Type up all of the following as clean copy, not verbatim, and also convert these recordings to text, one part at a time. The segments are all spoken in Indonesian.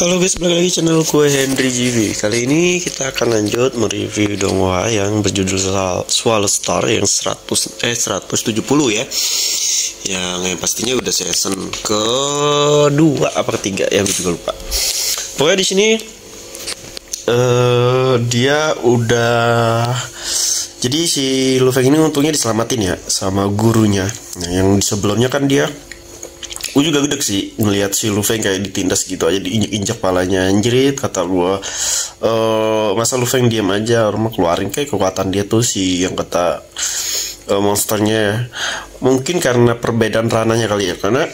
Halo guys, balik lagi channel gue Henry GV. Kali ini kita akan lanjut mereview donghua yang berjudul Swallow Star yang 170 ya. Yang pastinya udah season kedua apa ketiga ya, gue juga lupa. Pokoknya di sini dia udah, jadi si Lu-Feng ini untungnya diselamatin ya sama gurunya. Nah, yang sebelumnya kan dia, gue juga gede sih ngelihat si Lu-Feng kayak ditindas gitu aja, diinjak palanya, anjrit kata gue. Masa Lu-Feng diam aja, orang mah keluarin kayak kekuatan dia tuh si yang kata monsternya. Mungkin karena perbedaan ranahnya kali ya, karena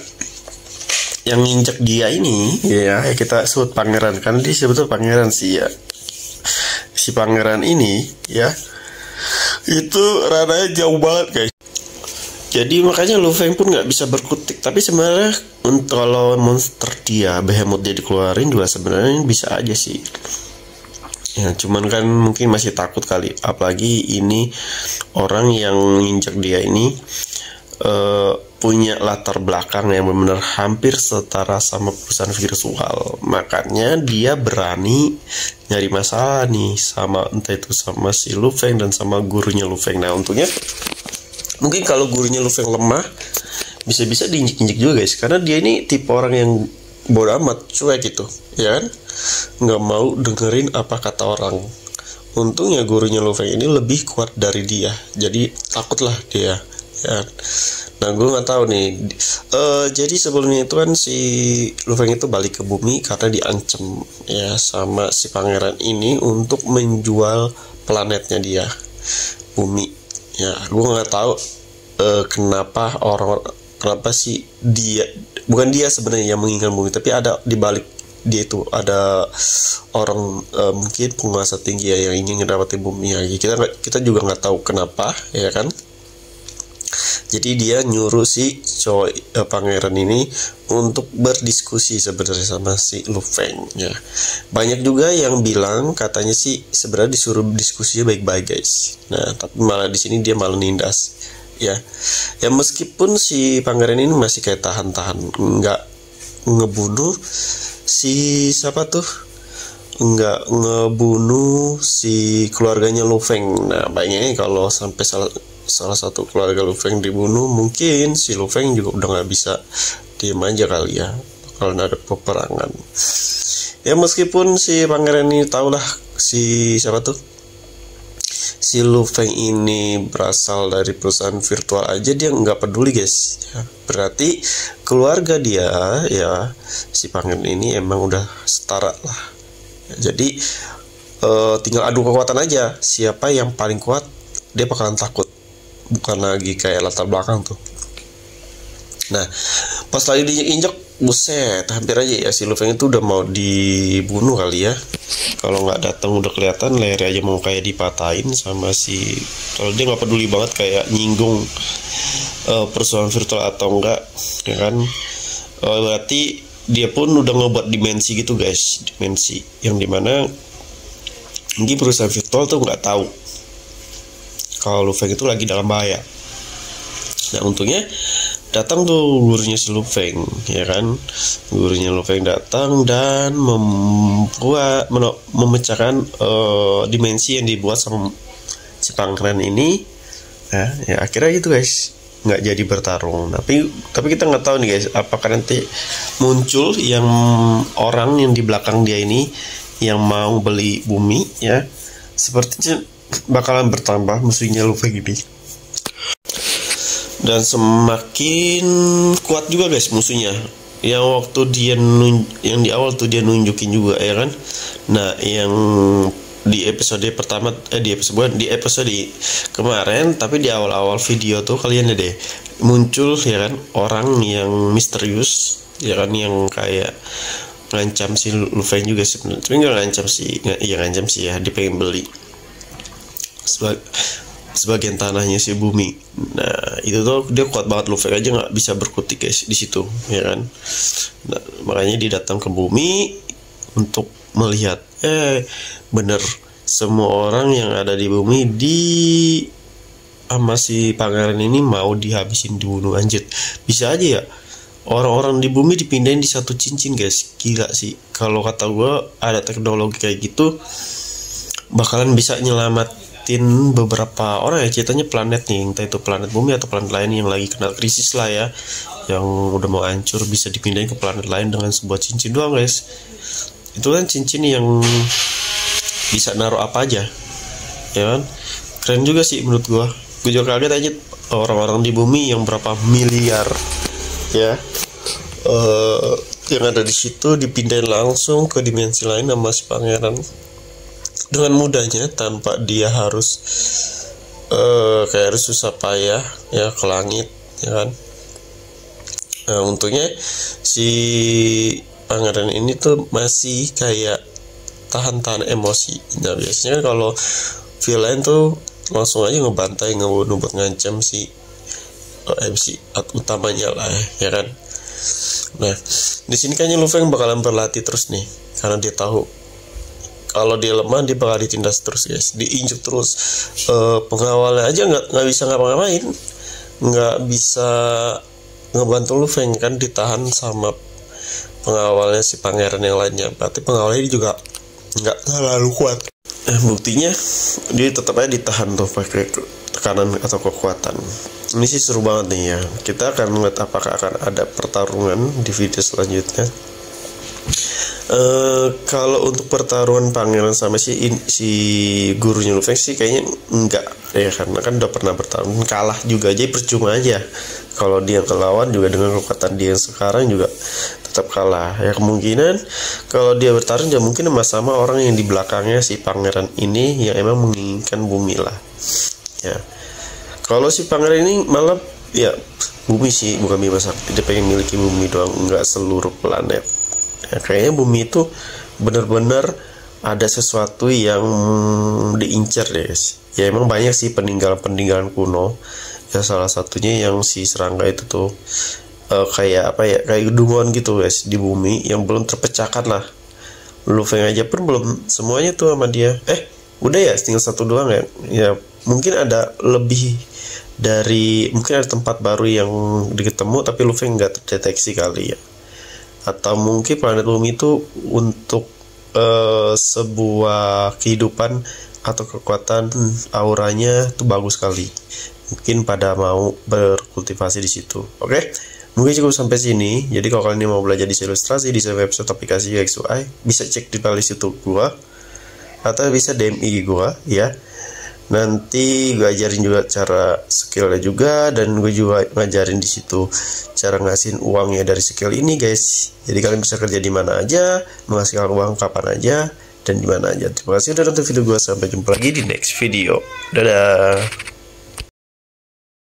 yang injak dia ini ya kita sebut pangeran, kan dia sebetulnya pangeran sih ya. Si pangeran ini ya itu ranahnya jauh banget guys. Jadi makanya Lu-Feng pun nggak bisa berkutik. Tapi sebenarnya kalau monster dia, Behemoth dia dikeluarin juga sebenarnya bisa aja sih. Ya cuman kan mungkin masih takut kali. Apalagi ini orang yang nginjak dia ini punya latar belakang yang benar-benar hampir setara sama perusahaan virtual. Makanya dia berani nyari masalah nih sama entah itu sama si Lu-Feng dan sama gurunya Lu-Feng. Nah untungnya mungkin kalau gurunya Lu-Feng lemah, bisa-bisa diinjek-injek juga guys. Karena dia ini tipe orang yang bodoh amat, cuek gitu, ya kan? Nggak mau dengerin apa kata orang. Untungnya gurunya Lu-Feng ini lebih kuat dari dia, jadi takutlah dia, ya. Nah gue nggak tahu nih. Jadi sebelumnya itu kan si Lu-Feng itu balik ke bumi karena diancam ya sama si pangeran ini untuk menjual planetnya dia, bumi. Ya, gue nggak tahu kenapa sih dia, bukan dia sebenarnya yang menginginkan bumi, tapi ada di balik dia itu ada orang mungkin penguasa tinggi ya yang ingin mendapati bumi lagi. Kita juga nggak tahu kenapa, ya kan? Jadi dia nyuruh si pangeran ini untuk berdiskusi sebenarnya sama si Lu-Feng ya. Banyak juga yang bilang katanya sih sebenarnya disuruh diskusinya baik-baik guys. Nah, tapi malah di sini dia malah nindas ya. Ya meskipun si pangeran ini masih kayak tahan-tahan, nggak ngebunuh si siapa tuh, nggak ngebunuh si keluarganya Lu-Feng. Nah, bayangin kalau sampai salah satu keluarga Lu-Feng dibunuh, mungkin si Lu-Feng juga udah nggak bisa diem aja kali ya, kalau ada peperangan. Ya meskipun si pangeran ini tau lah si siapa tuh, si Lu-Feng ini berasal dari perusahaan virtual aja dia nggak peduli guys ya. Berarti keluarga dia ya, si pangeran ini emang udah setara lah ya. Jadi tinggal adu kekuatan aja, siapa yang paling kuat dia bakalan takut. Bukan lagi kayak latar belakang tuh. Nah pas lagi diinjek, buset, hampir aja ya si Lu-Feng itu udah mau dibunuh kali ya. Kalau nggak datang udah kelihatan leher aja mau kayak dipatahin sama si, kalau dia nggak peduli banget kayak nyinggung perusahaan virtual atau enggak, ya kan? Berarti dia pun udah ngebuat dimensi gitu guys, dimensi yang dimana mungkin perusahaan virtual tuh nggak tahu kalau Lu-Feng itu lagi dalam bahaya. Nah untungnya datang tuh gurunya si Lu-Feng, ya kan? Gurunya Lu-Feng datang dan memecahkan dimensi yang dibuat sama si pangeran ini. Nah, ya akhirnya itu guys, nggak jadi bertarung. Tapi kita nggak tahu nih guys, apakah nanti muncul yang orang yang di belakang dia ini yang mau beli bumi ya. Sepertinya bakalan bertambah musuhnya Lu-Feng ini, dan semakin kuat juga guys musuhnya. Yang waktu dia yang di awal tuh dia nunjukin juga ya kan. Nah yang di episode pertama di episode kemarin, tapi di awal-awal video tuh kalian deh muncul ya kan orang yang misterius ya kan, yang kayak ngancam si Lu-Feng juga sebenarnya. Tapi nggak ngancam sih, ngancam sih ya, dia pengen beli sebagian tanahnya si bumi. Nah itu tuh dia kuat banget, Lu-Feng aja nggak bisa berkutik guys di situ ya kan. Nah, makanya dia datang ke bumi untuk melihat bener semua orang yang ada di bumi sama si pangeran ini mau dihabisin, dibunuh. Anjir, bisa aja ya orang-orang di bumi dipindahin di satu cincin guys. Gila sih, kalau kata gue ada teknologi kayak gitu bakalan bisa nyelamatin beberapa orang ya, ceritanya planet nih, entah itu planet bumi atau planet lain yang lagi kena krisis lah ya, yang udah mau hancur, bisa dipindahin ke planet lain dengan sebuah cincin doang guys. Itu kan cincin yang bisa naruh apa aja ya kan, keren juga sih menurut gue juga kaget aja orang-orang di bumi yang berapa miliar ya yang ada di situ dipindahin langsung ke dimensi lain sama si pangeran dengan mudahnya, tanpa dia harus kayak harus susah payah ya ke langit ya kan. Nah untungnya si pangeran ini tuh masih kayak tahan-tahan emosi. Nah biasanya kan kalau villain tuh langsung aja ngebantai, ngebunuh buat ngancam si MC utamanya lah ya kan. Nah di sini kayaknya Luffy bakalan berlatih terus nih, karena dia tahu kalau dia lemah dia bakal ditindas terus guys, diinjek terus. Pengawalnya aja nggak bisa ngapa-ngapain, nggak bisa ngebantu Luffy kan, ditahan sama pengawalnya si pangeran yang lainnya. Berarti pengawalnya juga nggak terlalu kuat. Buktinya dia tetap aja ditahan tuh pakai tekanan atau kekuatan. Ini sih seru banget nih ya. Kita akan melihat apakah akan ada pertarungan di video selanjutnya. Kalau untuk pertarungan pangeran sama si gurunya Luffy sih kayaknya enggak ya, karena kan udah pernah bertarung, kalah juga aja percuma aja. Kalau dia kelawan juga dengan kekuatan dia yang sekarang juga tetap kalah ya. Kemungkinan kalau dia bertarung ya mungkin sama orang yang di belakangnya si pangeran ini yang emang menginginkan bumi lah ya. Kalau si pangeran ini malah ya bumi sih, bukan bima sakti, dia pengen miliki bumi doang, enggak seluruh planet ya. Kayaknya bumi itu benar-benar ada sesuatu yang diincar deh guys ya. Emang banyak sih peninggalan kuno ya, salah satunya yang si serangga itu tuh kayak apa ya, kayak gedungan gitu guys di bumi yang belum terpecahkan lah. Luffy aja pun belum semuanya tuh sama dia. Udah ya, tinggal satu doang ya. Ya mungkin ada lebih dari, mungkin ada tempat baru yang diketemu tapi Luffy nggak terdeteksi kali ya. Atau mungkin planet bumi itu untuk sebuah kehidupan atau kekuatan auranya tuh bagus sekali, mungkin pada mau berkultivasi di situ. Oke, mungkin cukup sampai sini. Jadi kalau kalian mau belajar desain ilustrasi, desain website, aplikasi UX UI, bisa cek di playlist YouTube gua atau bisa DM IG gua ya. Nanti gue ajarin juga cara skillnya juga, dan gue juga ngajarin di situ cara ngasihin uangnya dari skill ini guys. Jadi kalian bisa kerja di mana aja, menghasilkan uang kapan aja, dan di mana aja. Terima kasih udah nonton video gue, sampai jumpa lagi di next video. Dadah.